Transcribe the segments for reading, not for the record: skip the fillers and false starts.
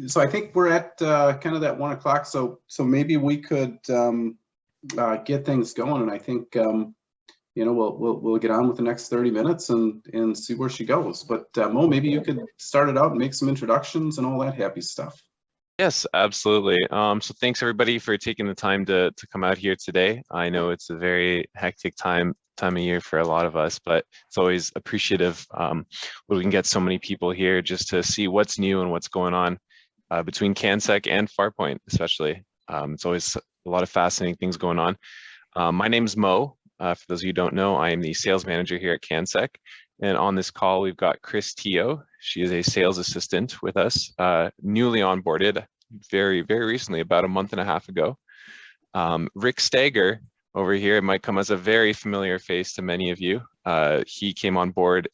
so I think we're at kind of that 1 o'clock. So maybe we could get things going, and I think you know, we'll get on with the next 30 minutes and see where she goes. But Mo, maybe you could start it out and make some introductions and all that happy stuff. Yes, absolutely. So thanks everybody for taking the time to come out here today. I know it's a very hectic time of year for a lot of us, but it's always appreciative when we can get so many people here just to see what's new and what's going on between Cansec and Farpointe, especially. It's always a lot of fascinating things going on. My name's Mo. For those of you who don't know, I am the sales manager here at Cansec. And on this call, we've got Chris Teo. She is a sales assistant with us, newly onboarded very, very recently, about a month and a half ago. Rick Stager over here might come as a very familiar face to many of you. He came on board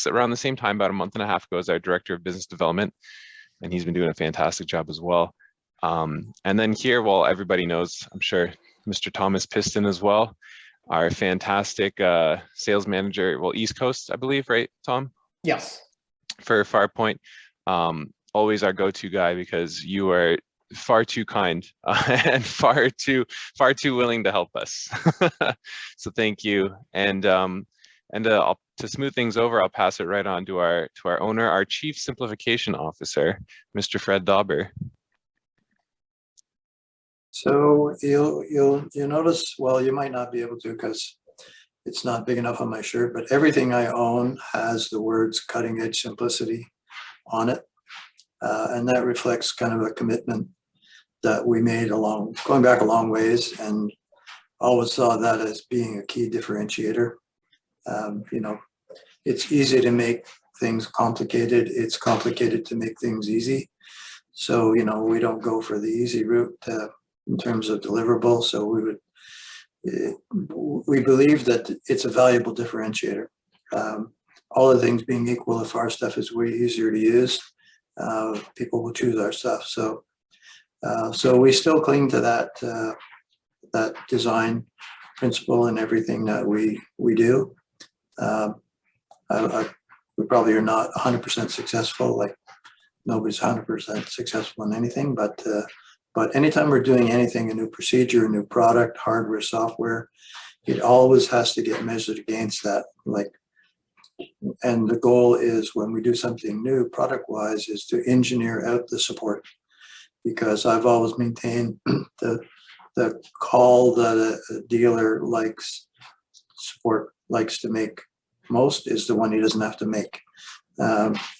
around the same time, about a month and a half ago, as our director of business development. And he's been doing a fantastic job as well. And then here, well, everybody knows, I'm sure, Mr. Thomas Piston as well. Our fantastic sales manager, well, East Coast, I believe, right, Tom? Yes. For Farpointe, always our go-to guy because you are far too kind and far too willing to help us. So thank you. And to smooth things over, I'll pass it right on to our owner, our Chief Simplification Officer, Mr. Fred Dauber. So you'll notice, well, you might not be able to because it's not big enough on my shirt, but everything I own has the words cutting edge simplicity on it. And that reflects kind of a commitment that we made going back a long ways, and always saw that as being a key differentiator. You know, it's easy to make things complicated. It's complicated to make things easy. So, you know, we don't go for the easy route in terms of deliverables. So we believe that it's a valuable differentiator. All the things being equal, if our stuff is way easier to use, people will choose our stuff. So we still cling to that design principle in everything that we do. We probably are not 100% successful. Like nobody's 100% successful in anything, but anytime we're doing anything, a new procedure, a new product, hardware, software, it always has to get measured against that. And the goal is when we do something new product-wise is to engineer out the support, because I've always maintained the call that a dealer support likes to make most is the one he doesn't have to make.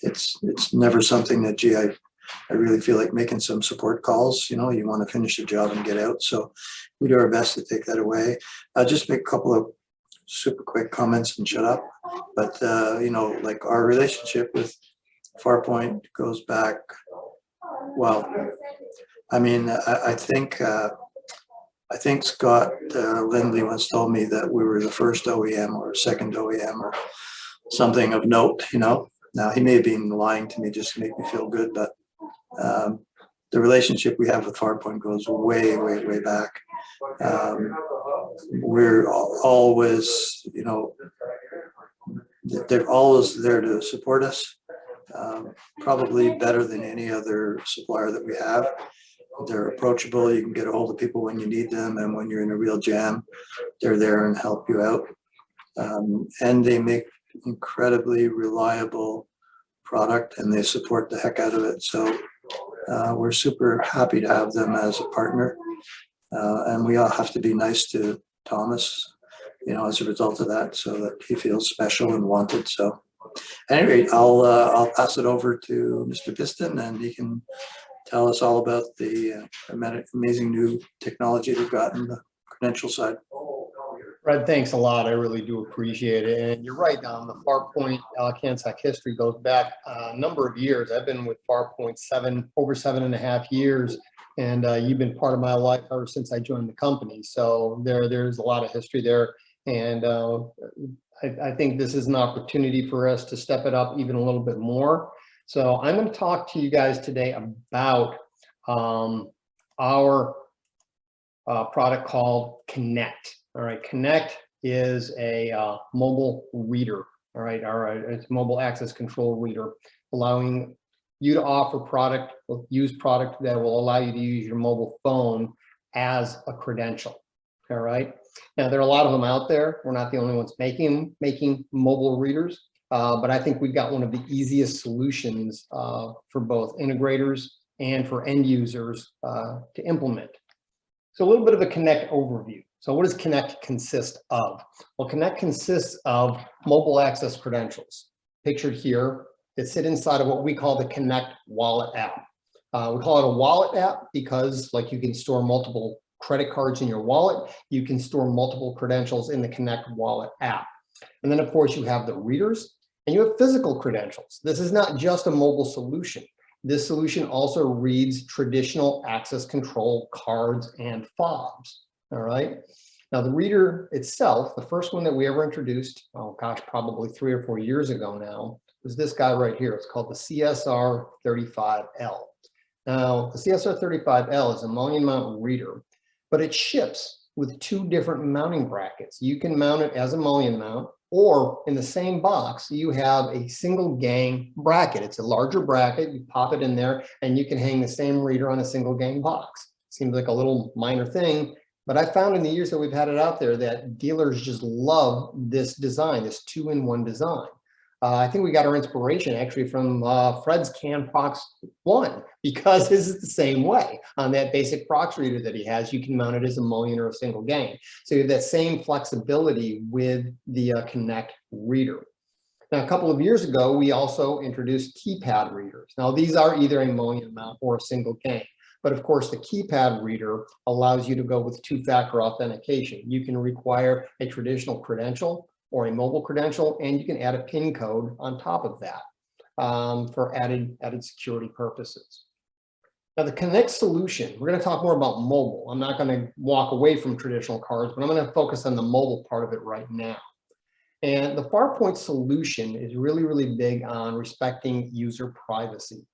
It's never something that, gee, I really feel like making some support calls. You know, you want to finish the job and get out. So we do our best to take that away. I'll just make a couple of super quick comments and shut up. But, you know, like our relationship with Farpointe goes back, well, I mean, I think Scott Lindley once told me that we were the first OEM or second OEM or something of note, you know. Now, he may have been lying to me just to make me feel good, but the relationship we have with Farpointe goes way, way, way back. We're always, you know, they're always there to support us, probably better than any other supplier that we have. They're approachable. You can get a hold of people when you need them, and when you're in a real jam, they're there and help you out. And they make incredibly reliable product, and they support the heck out of it. So we're super happy to have them as a partner, and we all have to be nice to Thomas, you know, as a result of that, so that he feels special and wanted. So at any rate, I'll pass it over to Mr. Piston, and he can tell us all about the amazing new technology they've got in the credential side. Fred, thanks a lot. I really do appreciate it. And you're right, the Farpointe Cansec history goes back a number of years. I've been with Farpointe over 7.5 years, and you've been part of my life ever since I joined the company. So there's a lot of history there. And I think this is an opportunity for us to step it up even a little bit more. So I'm going to talk to you guys today about our product called Conekt. All right, Conekt is a mobile reader. All right, it's a mobile access control reader, allowing you to offer product, use product that will allow you to use your mobile phone as a credential. All right. Now, there are a lot of them out there. We're not the only ones making mobile readers, but I think we've got one of the easiest solutions for both integrators and for end users to implement. So a little bit of a Conekt overview. So what does Conekt consist of? Well, Conekt consists of mobile access credentials, pictured here, that sit inside of what we call the Conekt wallet app. We call it a wallet app because, like, you can store multiple credit cards in your wallet. You can store multiple credentials in the Conekt wallet app. And then, of course, you have the readers and you have physical credentials. This is not just a mobile solution. This solution also reads traditional access control cards and fobs. All right. Now, the reader itself, the first one that we ever introduced, oh gosh, probably 3 or 4 years ago now, was this guy right here. It's called the CSR35L. Now, the CSR35L is a mullion mount reader, but it ships with 2 different mounting brackets. You can mount it as a mullion mount, or in the same box, you have a single gang bracket. It's a larger bracket. You pop it in there, and you can hang the same reader on a single gang box. Seems like a little minor thing, but I found in the years that we've had it out there that dealers just love this design, this 2-in-1 design. I think we got our inspiration actually from Fred's CanProx 1, because this is the same way. On that basic prox reader that he has, you can mount it as a mullion or a single gang. So you have that same flexibility with the Conekt reader. Now, a couple of years ago, we also introduced keypad readers. Now, these are either a mullion mount or a single gang. But of course, the keypad reader allows you to go with 2-factor authentication. You can require a traditional credential or a mobile credential, and you can add a PIN code on top of that for added security purposes. Now, the Conekt solution, we're going to talk more about mobile. I'm not going to walk away from traditional cards, but I'm going to focus on the mobile part of it right now. And the Farpointe solution is really, really big on respecting user privacy.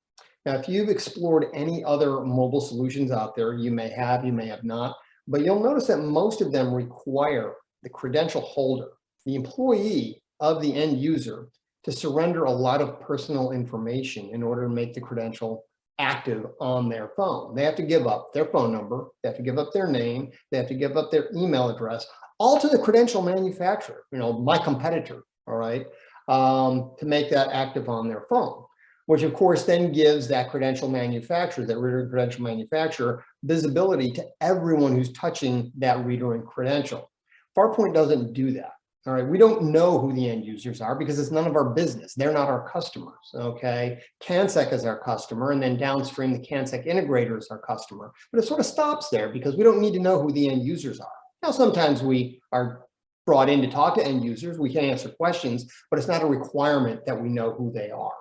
Now, if you've explored any other mobile solutions out there, you may have not, but you'll notice that most of them require the credential holder, the employee of the end user, to surrender a lot of personal information in order to make the credential active on their phone. They have to give up their phone number, they have to give up their name, they have to give up their email address, all to the credential manufacturer, my competitor, all right, to make that active on their phone, which of course then gives that credential manufacturer, that reader credential manufacturer, visibility to everyone who's touching that reader and credential. Farpointe doesn't do that. All right, we don't know who the end users are because it's none of our business. They're not our customers, okay? Cansec is our customer, and then downstream, the Cansec integrator is our customer. But it sort of stops there because we don't need to know who the end users are. Now, sometimes we are brought in to talk to end users. We can answer questions, but it's not a requirement that we know who they are.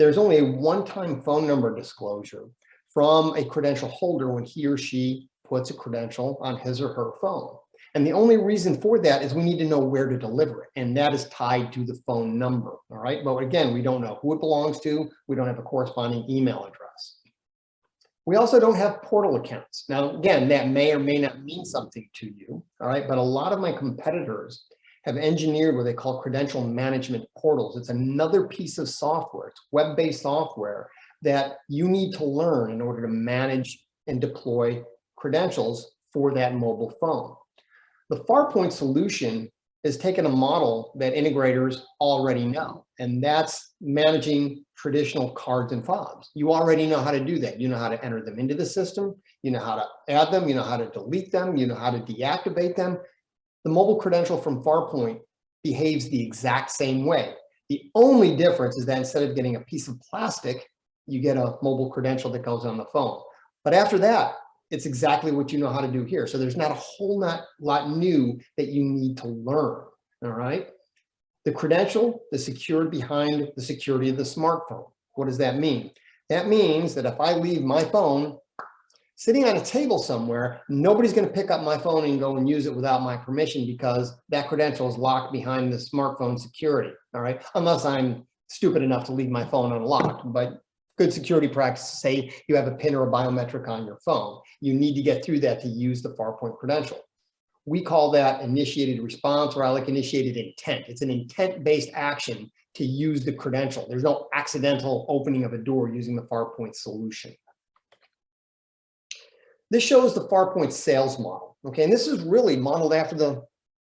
There's only a one-time phone number disclosure from a credential holder when he or she puts a credential on his or her phone. And the only reason for that is we need to know where to deliver it. And that is tied to the phone number, all right? But again, we don't know who it belongs to. We don't have a corresponding email address. We also don't have portal accounts. Now, again, that may or may not mean something to you, all right? But a lot of my competitors have engineered what they call credential management portals. It's another piece of software. It's web-based software that you need to learn in order to manage and deploy credentials for that mobile phone. The Farpointe solution has taken a model that integrators already know, and that's managing traditional cards and fobs. You already know how to do that. You know how to enter them into the system. You know how to add them. You know how to delete them. You know how to deactivate them. The mobile credential from Farpointe behaves the exact same way. The only difference is that instead of getting a piece of plastic, you get a mobile credential that goes on the phone. But after that, it's exactly what you know how to do here. So there's not a whole lot new that you need to learn, all right? The credential is secured behind the security of the smartphone. What does that mean? That means that if I leave my phone sitting on a table somewhere, nobody's gonna pick up my phone and go and use it without my permission because that credential is locked behind the smartphone security, all right? Unless I'm stupid enough to leave my phone unlocked, but good security practices say you have a PIN or a biometric on your phone. You need to get through that to use the Farpointe credential. We call that initiated response, or I like initiated intent. It's an intent-based action to use the credential. There's no accidental opening of a door using the Farpointe solution. This shows the Farpointe sales model, okay? And this is really modeled after the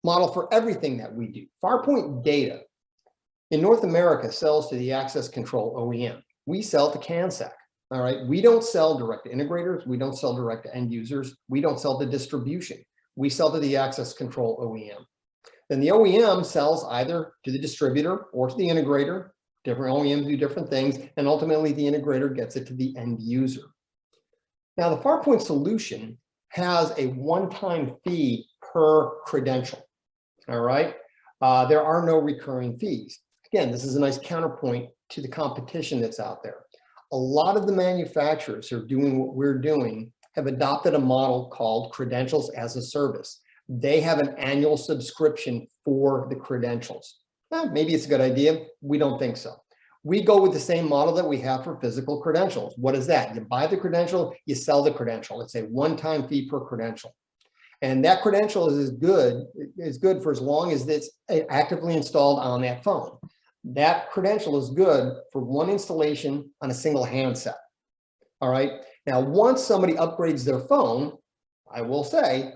model for everything that we do. Farpointe data in North America sells to the access control OEM. We sell to Cansec, all right? We don't sell direct to integrators. We don't sell direct to end users. We don't sell to distribution. We sell to the access control OEM. Then the OEM sells either to the distributor or to the integrator. Different OEMs do different things, and ultimately the integrator gets it to the end user. Now, the Farpointe solution has a one-time fee per credential, all right? There are no recurring fees. Again, this is a nice counterpoint to the competition that's out there. A lot of the manufacturers who are doing what we're doing have adopted a model called credentials as a service. They have an annual subscription for the credentials. Maybe it's a good idea. We don't think so. We go with the same model that we have for physical credentials. What is that? You buy the credential, you sell the credential. It's a one-time fee per credential. And that credential is good for as long as it's actively installed on that phone. That credential is good for one installation on a single handset. All right. Now, once somebody upgrades their phone, I will say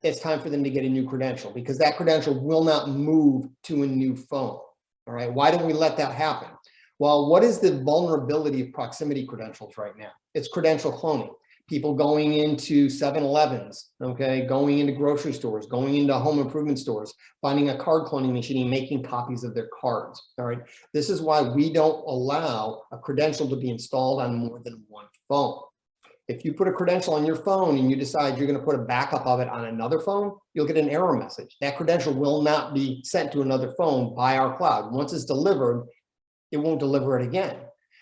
it's time for them to get a new credential, because that credential will not move to a new phone. All right. Why don't we let that happen? Well, what is the vulnerability of proximity credentials right now? It's credential cloning. People going into 7-Elevens, okay, going into grocery stores, going into home improvement stores, finding a card cloning machine and making copies of their cards, all right? This is why we don't allow a credential to be installed on more than one phone. If you put a credential on your phone and you decide you're gonna put a backup of it on another phone, you'll get an error message. That credential will not be sent to another phone by our cloud. Once it's delivered, it won't deliver it again.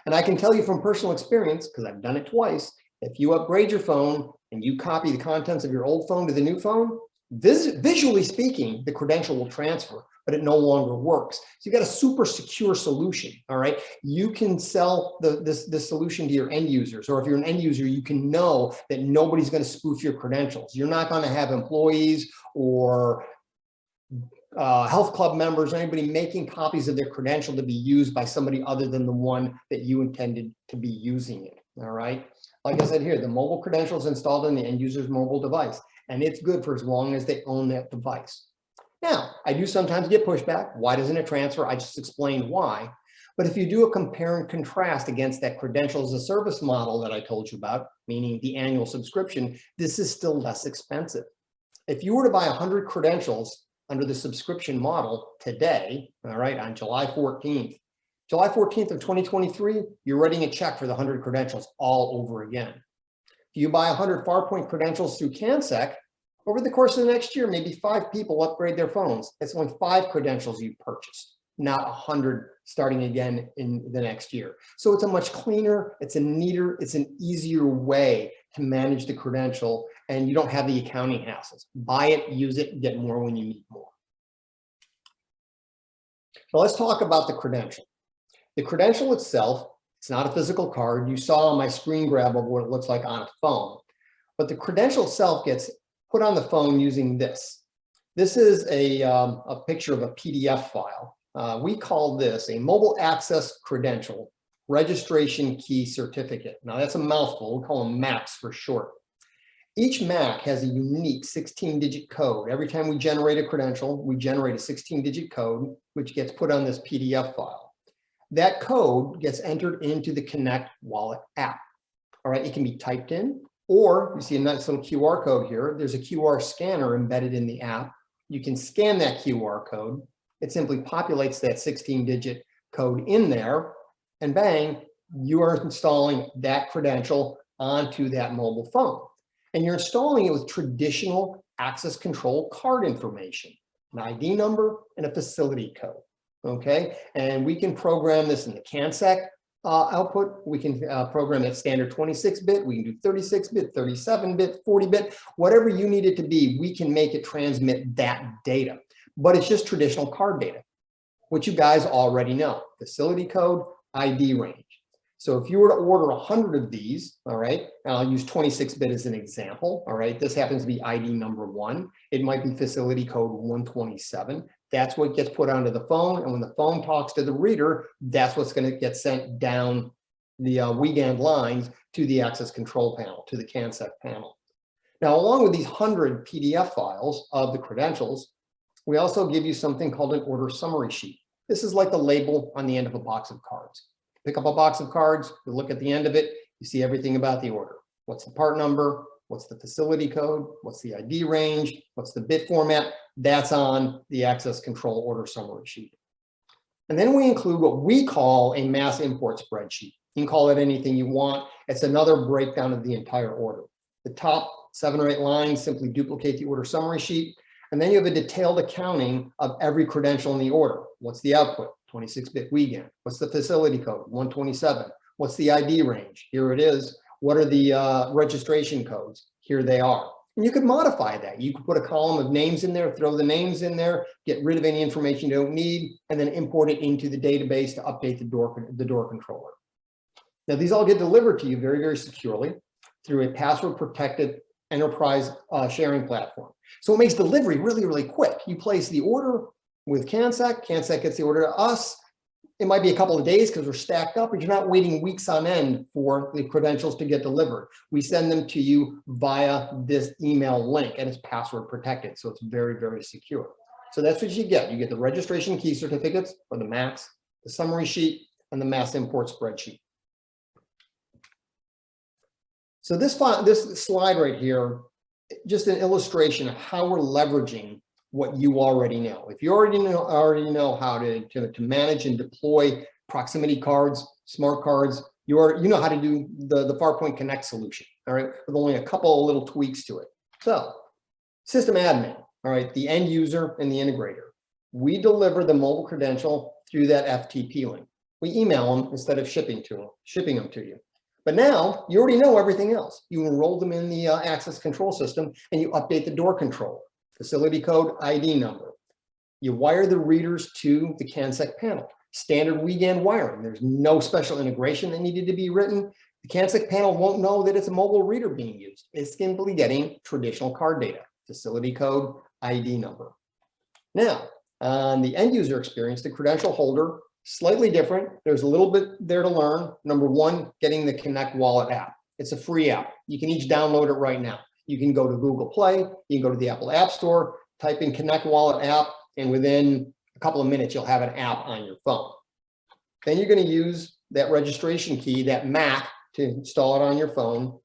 And I can tell you from personal experience, because I've done it twice, if you upgrade your phone and you copy the contents of your old phone to the new phone, visually speaking, the credential will transfer, but it no longer works. So you got a super secure solution, all right? You can sell this solution to your end users, or if you're an end user, you can know that nobody's gonna spoof your credentials. You're not gonna have employees or health club members, or anybody making copies of their credential to be used by somebody other than the one that you intended to be using it, all right? Like I said here, the mobile credential is installed on the end user's mobile device, and it's good for as long as they own that device. Now, I do sometimes get pushback. Why doesn't it transfer? I just explained why. But if you do a compare and contrast against that credential as a service model that I told you about, meaning the annual subscription, this is still less expensive. If you were to buy 100 credentials under the subscription model today, all right, on July 14th, July 14th of 2023, you're writing a check for the 100 credentials all over again. If you buy 100 Farpointe credentials through Cansec, over the course of the next year, maybe 5 people upgrade their phones. It's only 5 credentials you purchased, not 100 starting again in the next year. So it's a much cleaner, it's a neater, it's an easier way to manage the credential, and you don't have the accounting hassles. Buy it, use it, get more when you need more. So let's talk about the credential. The credential itself, it's not a physical card. You saw on my screen grab of what it looks like on a phone, but the credential itself gets put on the phone using this. This is a picture of a PDF file. We call this a mobile access credential registration key certificate. Now that's a mouthful, we call them MACs for short. Each MAC has a unique 16-digit code. Every time we generate a credential, we generate a 16-digit code, which gets put on this PDF file. That code gets entered into the Conekt wallet app. All right, it can be typed in, or you see a nice little QR code here. There's a QR scanner embedded in the app. You can scan that QR code. It simply populates that 16-digit code in there, and bang, you are installing that credential onto that mobile phone. And you're installing it with traditional access control card information, an ID number and a facility code. Okay, and we can program this in the Cansec output. We can program it standard 26-bit. We can do 36-bit, 37-bit, 40-bit, whatever you need it to be. We can make it transmit that data, but it's just traditional card data, which you guys already know: facility code, ID range. So if you were to order 100 of these, all right, and I'll use 26-bit as an example, all right, this happens to be ID number 1. It might be facility code 127. That's what gets put onto the phone, and when the phone talks to the reader, that's what's going to get sent down the WGAN lines to the access control panel, to the Cansec panel. Now, along with these 100 PDF files of the credentials, we also give you something called an order summary sheet. This is like the label on the end of a box of cards. Pick up a box of cards, you look at the end of it, you see everything about the order. What's the part number? What's the facility code? What's the ID range? What's the bit format? That's on the access control order summary sheet. And then we include what we call a mass import spreadsheet. You can call it anything you want. It's another breakdown of the entire order. The top 7 or 8 lines simply duplicate the order summary sheet. And then you have a detailed accounting of every credential in the order. What's the output? 26-bit WGAN. What's the facility code? 127. What's the ID range? Here it is. What are the registration codes? Here they are. And you could modify that. You could put a column of names in there, throw the names in there, get rid of any information you don't need, and then import it into the database to update the door controller. Now, these all get delivered to you very, very securely through a password-protected enterprise sharing platform. So it makes delivery really, really quick. You place the order with Cansec, Cansec gets the order to us. It might be a couple of days because we're stacked up, but you're not waiting weeks on end for the credentials to get delivered. We send them to you via this email link, and it's password protected, so it's very, very secure. So that's what you get. You get the registration key certificates, or the MACs, the summary sheet, and the mass import spreadsheet. So this slide right here, just an illustration of how we're leveraging what you already know. If you already know how to manage and deploy proximity cards, smart cards, you know how to do the Farpointe Conekt solution, all right, with only a couple of little tweaks to it. So, system admin, all right, the end user and the integrator. We deliver the mobile credential through that FTP link. We email them instead of shipping them to you. But now you already know everything else. You enroll them in the access control system and you update the door control, facility code, ID number. You wire the readers to the Cansec panel. Standard WGAN wiring. There's no special integration that needed to be written. The Cansec panel won't know that it's a mobile reader being used. It's simply getting traditional card data, facility code, ID number. Now, on the end user experience, the credential holder, slightly different. There's a little bit there to learn. Number one, getting the Conekt Wallet app. It's a free app. You can each download it right now. You can go to Google Play, you can go to the Apple App Store, type in Conekt Wallet app, and within a couple of minutes, you'll have an app on your phone. Then you're going to use that registration key, that MAC, to install it on your phone.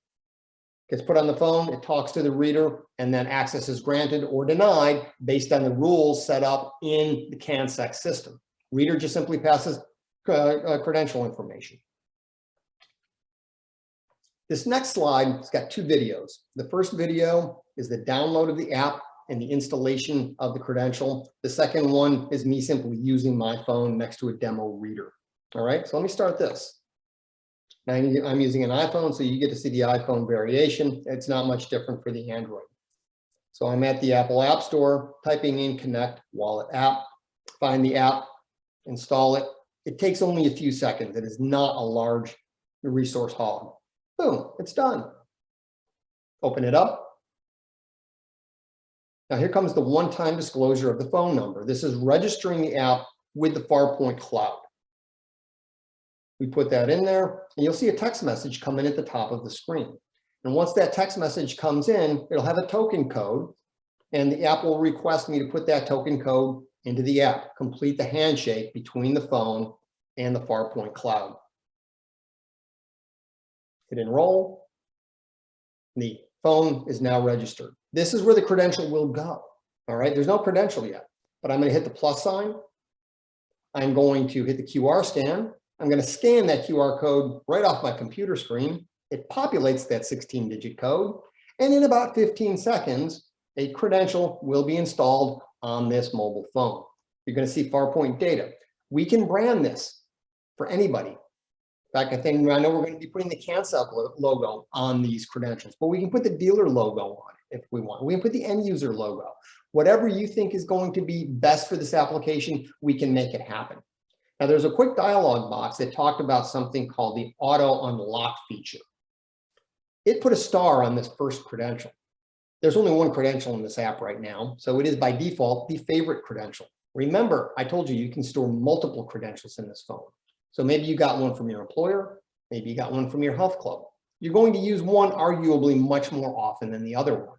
Gets put on the phone, it talks to the reader, and then access is granted or denied based on the rules set up in the Cansec system. Reader just simply passes credential information. This next slide has got 2 videos. The first video is the download of the app and the installation of the credential. The second one is me simply using my phone next to a demo reader. All right, so let me start this. Now I'm using an iPhone, so you get to see the iPhone variation. It's not much different for the Android. So I'm at the Apple App Store, typing in Conekt Wallet app, find the app, install it. It takes only a few seconds. It is not a large resource hog. Boom, it's done. Open it up. Now here comes the one-time disclosure of the phone number. This is registering the app with the Farpointe cloud. We put that in there, and you'll see a text message come in at the top of the screen. And once that text message comes in, it'll have a token code, and the app will request me to put that token code into the app, complete the handshake between the phone and the Farpointe cloud. Hit enroll. The phone is now registered. This is where the credential will go. All right, there's no credential yet, but I'm going to hit the plus sign. I'm going to hit the QR scan. I'm going to scan that QR code right off my computer screen. It populates that 16-digit code, and in about 15 seconds, a credential will be installed on this mobile phone. You're going to see Farpointe data. We can brand this for anybody. In fact, I know we're going to be putting the Cansec logo on these credentials, but we can put the dealer logo on it if we want. We can put the end user logo. Whatever you think is going to be best for this application, we can make it happen. Now there's a quick dialog box that talked about something called the auto unlock feature. It put a star on this first credential. There's only one credential in this app right now, so it is by default the favorite credential. Remember, I told you you can store multiple credentials in this phone. So maybe you got one from your employer, maybe you got one from your health club. You're going to use one arguably much more often than the other one.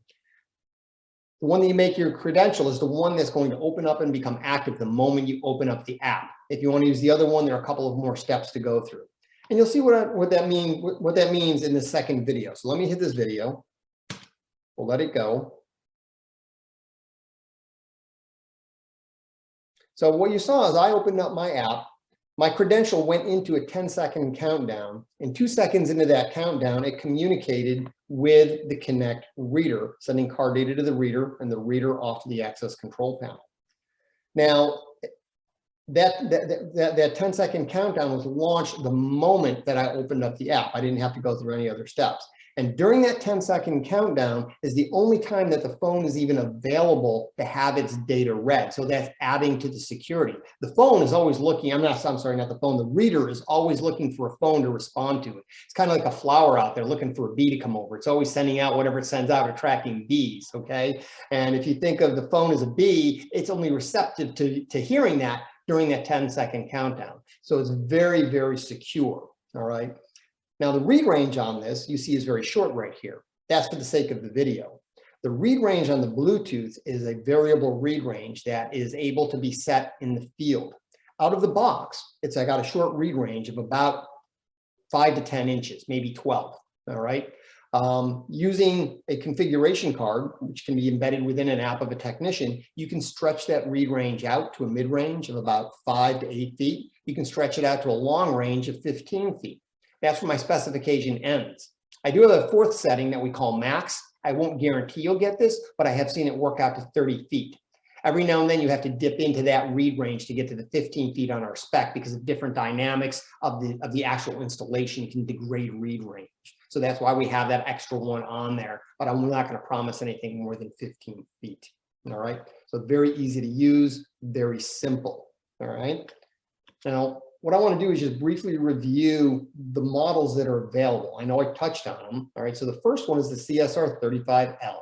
The one that you make your credential is the one that's going to open up and become active the moment you open up the app. If you want to use the other one, there are a couple of more steps to go through. And you'll see what that means in the second video. So let me hit this video. We'll let it go. So what you saw is I opened up my app. My credential went into a 10-second countdown. And 2 seconds into that countdown, it communicated with the Conekt reader, sending card data to the reader and the reader off to the access control panel. Now, that 10-second countdown was launched the moment that I opened up the app. I didn't have to go through any other steps. And during that 10-second countdown is the only time that the phone is even available to have its data read. So that's adding to the security. The phone is always looking, not the phone, the reader is always looking for a phone to respond to it. It's kind of like a flower out there looking for a bee to come over. It's always sending out whatever it sends out, attracting bees, okay? And if you think of the phone as a bee, it's only receptive to hearing that during that 10-second countdown. So it's very, very secure, all right? Now the read range on this, you see, is very short right here. That's for the sake of the video. The read range on the Bluetooth is a variable read range that is able to be set in the field. Out of the box, I got a short read range of about 5 to 10 inches, maybe 12, all right? Using a configuration card, which can be embedded within an app of a technician, you can stretch that read range out to a mid-range of about 5 to 8 feet. You can stretch it out to a long range of 15 feet. That's where my specification ends. I do have a fourth setting that we call max. I won't guarantee you'll get this, but I have seen it work out to 30 feet. Every now and then you have to dip into that read range to get to the 15 feet on our spec because of different dynamics of the actual installation can degrade read range. So that's why we have that extra one on there, but I'm not going to promise anything more than 15 feet. All right. So very easy to use, very simple. All right. Now, what I want to do is just briefly review the models that are available. I know I touched on them. All right. So the first one is the CSR35L.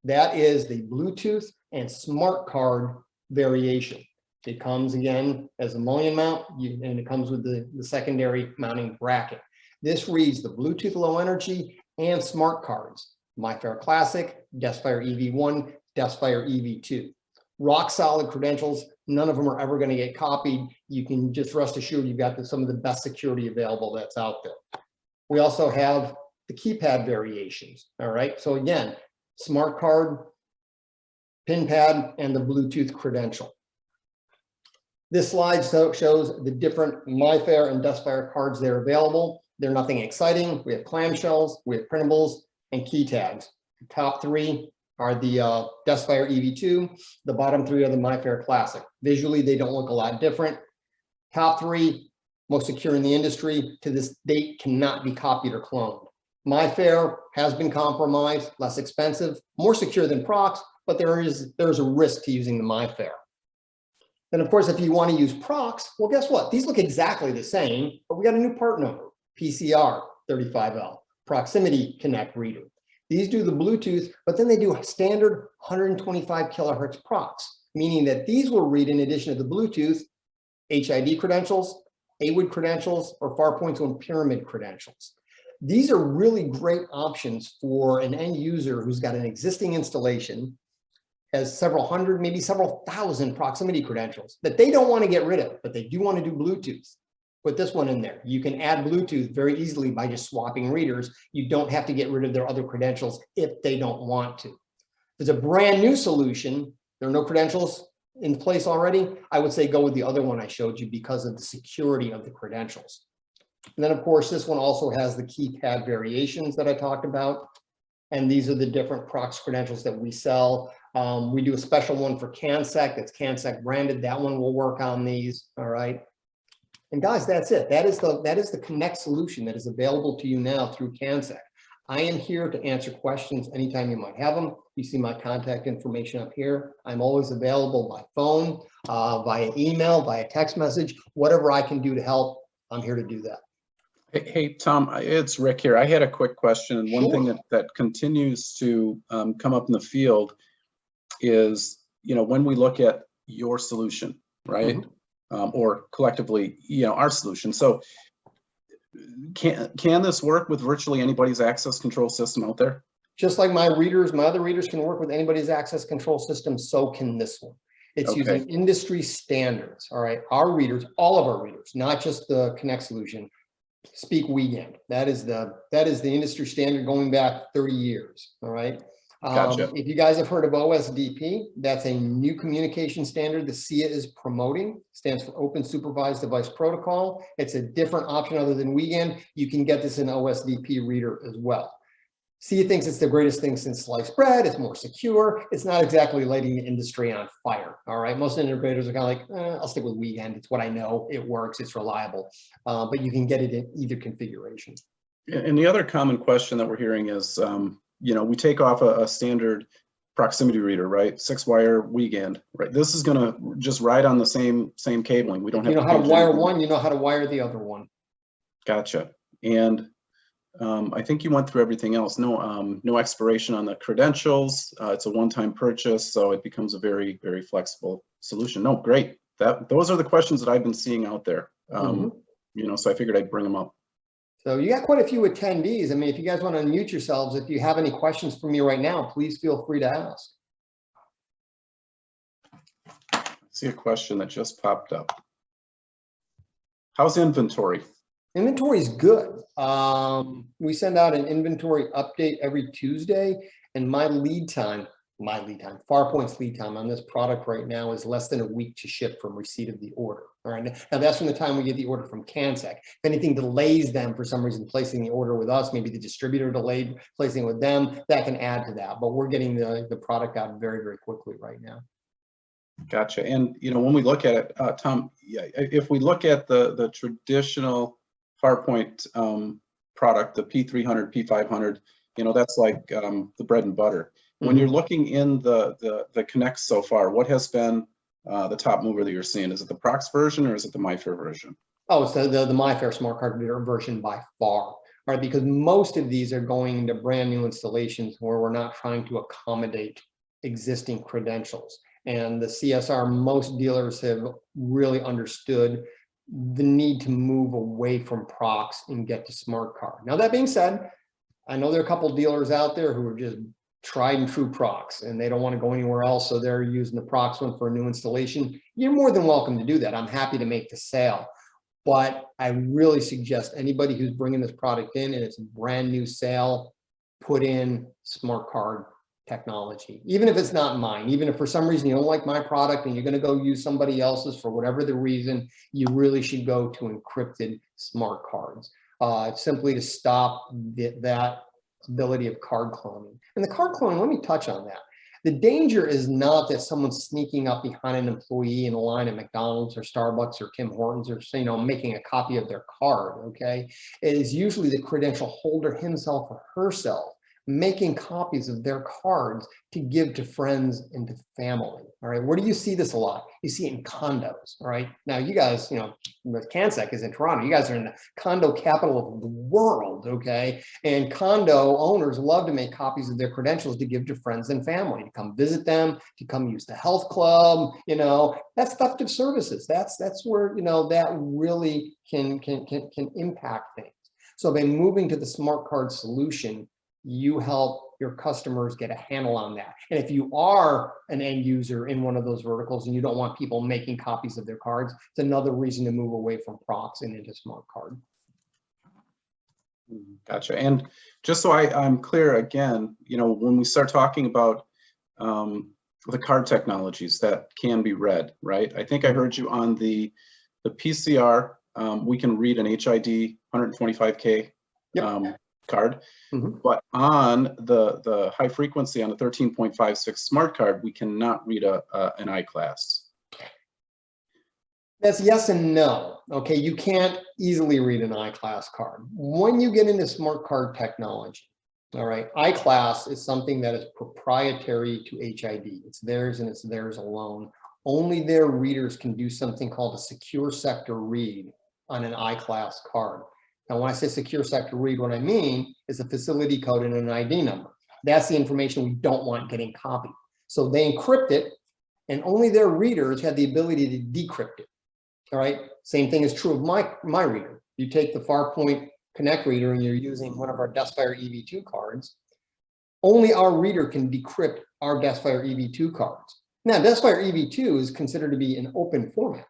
That is the Bluetooth and smart card variation. It comes again as a mullion mount, and it comes with the secondary mounting bracket. This reads the Bluetooth low energy and smart cards, MyFair Classic, DeskFire EV1, DeskFire EV2. Rock solid credentials. None of them are ever going to get copied. You can just rest assured you've got some of the best security available that's out there. We also have the keypad variations. All right. So again, smart card, pin pad, and the Bluetooth credential. This slide shows the different MyFair and DeskFire cards that are available. They're nothing exciting. We have clamshells, we have printables, and key tags. The top three are the DeskFire EV2. The bottom three are the MyFair Classic. Visually, they don't look a lot different. Top three, most secure in the industry, to this date cannot be copied or cloned. MyFair has been compromised, less expensive, more secure than Prox, but there's a risk to using the MyFair. And of course, if you want to use Prox, well, guess what? These look exactly the same, but we got a new part number, PCR 35L, Proximity Conekt Reader. These do the Bluetooth, but then they do a standard 125 kilohertz Prox, meaning that these will read, in addition to the Bluetooth, HID credentials, AWID credentials, or Farpointe Conekt pyramid credentials. These are really great options for an end user who's got an existing installation, has several hundred, maybe several thousand proximity credentials that they don't want to get rid of, but they do want to do Bluetooth. Put this one in there. You can add Bluetooth very easily by just swapping readers. You don't have to get rid of their other credentials if they don't want to. If it's a brand new solution, there are no credentials in place already, I would say go with the other one I showed you because of the security of the credentials. And then of course, this one also has the keypad variations that I talked about. And these are the different Prox credentials that we sell. We do a special one for Cansec, that's Cansec branded. That one will work on these, all right? And guys, that's it. That is the Conekt solution that is available to you now through Cansec. I am here to answer questions anytime you might have them. You see my contact information up here. I'm always available by phone, via email, via text message, whatever I can do to help, I'm here to do that. Hey, Tom, it's Rick here. I had a quick question. And one thing Sure. that continues to come up in the field is, when we look at your solution, right? Or collectively, our solution. So can this work with virtually anybody's access control system out there? Just like my other readers can work with anybody's access control system, so can this one. It's Okay. using industry standards, all right? Our readers, all of our readers, not just the Conekt solution, speak weekend. That is the industry standard going back 30 years, all right? Gotcha. If you guys have heard of OSDP, that's a new communication standard the CIA is promoting. Stands for Open Supervised Device Protocol. It's a different option other than weekend. You can get this in OSDP reader as well. CIA thinks it's the greatest thing since sliced bread. It's more secure. It's not exactly lighting the industry on fire. All right. Most integrators are kind of like, I'll stick with weekend. It's what I know. It works. It's reliable. But you can get it in either configuration. And the other common question that we're hearing is, we take off a standard proximity reader, right? 6-wire weekend, right? This is going to just ride on the same cabling. We don't have You know to how to change wire anything. one, you know how to wire the other one. Gotcha. And I think you went through everything else. No expiration on the credentials. It's a one-time purchase, so it becomes a very, very flexible solution. No, great. Those are the questions that I've been seeing out there. So I figured I'd bring them up. So you got quite a few attendees. I mean, if you guys want to unmute yourselves, if you have any questions for me right now, please feel free to ask. I see a question that just popped up. How's inventory? Inventory is good. We send out an inventory update every Tuesday, and my lead time, Farpointe's lead time on this product right now is less than a week to ship from receipt of the order. All right. Now that's from the time we get the order from Cansec. If anything delays them for some reason placing the order with us, maybe the distributor delayed placing it with them, that can add to that. But we're getting the product out very, very quickly right now. Gotcha. And when we look at it, Tom, if we look at the traditional Farpointe product, the P300, P500, that's like the bread and butter. When you're looking in the Conekt so far, what has been the top mover that you're seeing? Is it the Prox version or is it the MyFair version? Oh, it's the MyFair smart card reader version by far. All right, because most of these are going into brand new installations where we're not trying to accommodate existing credentials. And the CSR, most dealers have really understood the need to move away from Prox and get to smart card. Now, that being said, I know there are a couple of dealers out there who are just tried and true Prox and they don't want to go anywhere else, so they're using the Prox one for a new installation. You're more than welcome to do that. I'm happy to make the sale, but I really suggest anybody who's bringing this product in and it's a brand new sale, put in smart card technology, even if it's not mine. Even if for some reason you don't like my product and you're going to go use somebody else's for whatever the reason, you really should go to encrypted smart cards, simply to stop that ability of card cloning. And the card cloning, let me touch on that. The danger is not that someone's sneaking up behind an employee in a line at McDonald's or Starbucks or Tim Hortons or making a copy of their card. Okay, it is usually the credential holder himself or herself making copies of their cards to give to friends and to family. All right, where do you see this a lot? You see it in condos. All right, now you guys, Cansec is in Toronto. You guys are in the condo capital of the world. Okay, and condo owners love to make copies of their credentials to give to friends and family, to come visit them, to come use the health club. That's theft of services. That's where that really can impact things. So by moving to the smart card solution, you help your customers get a handle on that. And if you are an end user in one of those verticals and you don't want people making copies of their cards, it's another reason to move away from Prox and into smart card. Gotcha. And just so I'm clear again, when we start talking about the card technologies that can be read, right? I think I heard you on the PCR, we can read an HID 125K card, but on the high frequency, on the 13.56 smart card, we cannot read an iClass. That's yes and no. Okay, you can't easily read an iClass card. When you get into smart card technology, All right, I-class is something that is proprietary to HID. It's theirs and it's theirs alone. Only their readers can do something called a secure sector read on an I-class card. Now, when I say secure sector read, what I mean is a facility code and an ID number. That's the information we don't want getting copied. So they encrypt it, and only their readers have the ability to decrypt it. All right, same thing is true of my reader. You take the Farpointe Conekt reader and you're using one of our DeskFire EV2 cards, only our reader can decrypt our DeskFire EV2 cards. Now, DeskFire EV2 is considered to be an open format.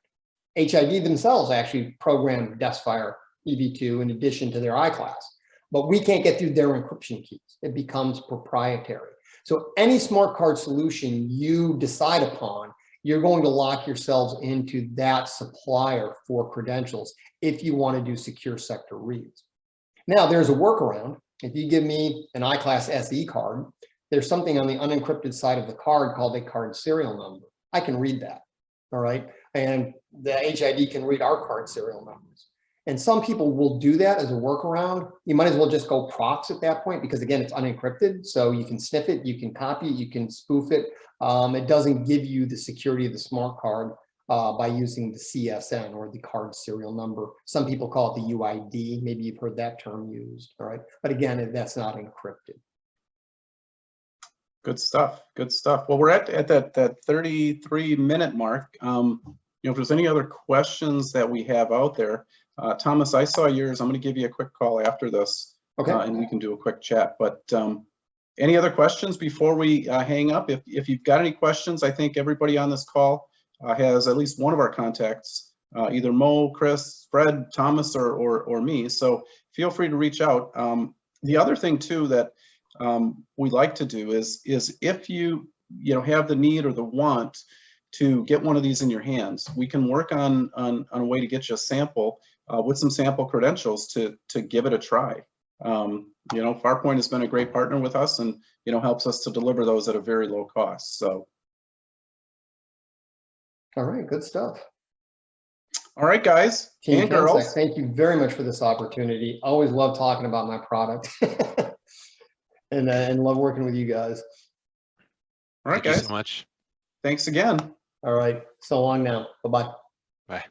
HID themselves actually programmed DeskFire EV2 in addition to their I-class, but we can't get through their encryption keys. It becomes proprietary. So any smart card solution you decide upon, you're going to lock yourselves into that supplier for credentials if you want to do secure sector reads. Now, there's a workaround. If you give me an I-class SE card, there's something on the unencrypted side of the card called a card serial number. I can read that, all right? And the HID can read our card serial numbers. And some people will do that as a workaround. You might as well just go prox at that point because, again, it's unencrypted. So you can sniff it, you can copy it, you can spoof it. It doesn't give you the security of the smart card by using the CSN or the card serial number. Some people call it the UID. Maybe you've heard that term used, all right? But again, that's not encrypted. Good stuff. Good stuff. Well, we're at that 33-minute mark. If there's any other questions that we have out there, Thomas, I saw yours. I'm going to give you a quick call after this, Okay. And we can do a quick chat. But any other questions before we hang up? If you've got any questions, I think everybody on this call has at least one of our contacts, either Mo, Chris, Fred, Thomas, or me. So feel free to reach out. The other thing too that we like to do is if you have the need or the want to get one of these in your hands, we can work on a way to get you a sample with some sample credentials to give it a try. Farpointe has been a great partner with us and helps us to deliver those at a very low cost. So. All right, good stuff. All right, guys Team and girls. Cansec, thank you very much for this opportunity. Always love talking about my product and love working with you guys. All right, Thank you guys. so much. Thanks again. All right, so long now. Bye-bye. Bye.